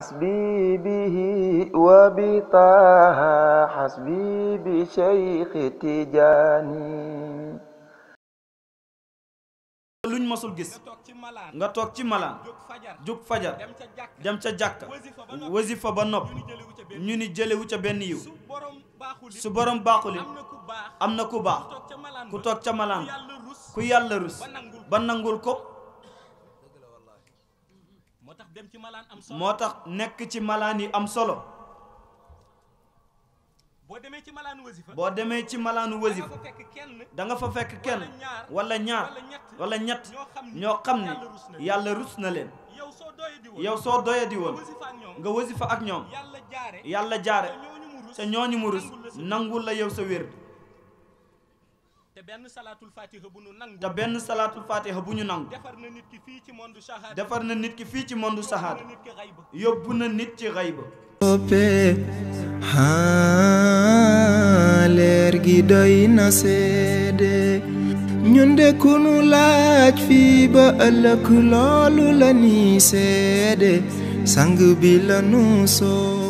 حسبي به وبطه حسبي بشيخ تجاني luñ masul gis nga toog ci malaan jóg fajar dem ca jàkka wasifa ba nopp ñu ni jëlewu ca benn yiw su borom baaxuli am na ku baax ku toog ca malaan ku yàlla rus ba nangul ko moo tax nekk ci malaan yi am solo boo demee ci malaanu wasifa da nga fa fekk kenn wala ñaar wala ñett ñoo xam ne yàlla rus na leen yow soo doyadi woon nga wasifa ak ñoom yàlla jaare sa ñooñu mu rus nangul la yow sa wér te benn salaatul fatiha bu ñu nangu defar na nit ki fii ci monde shahada yóbbu na nit ci xayba leer gi doy na seede ñun de ku nu laaj fii ba ëllëg loolu la ni seede sang bi la nu soo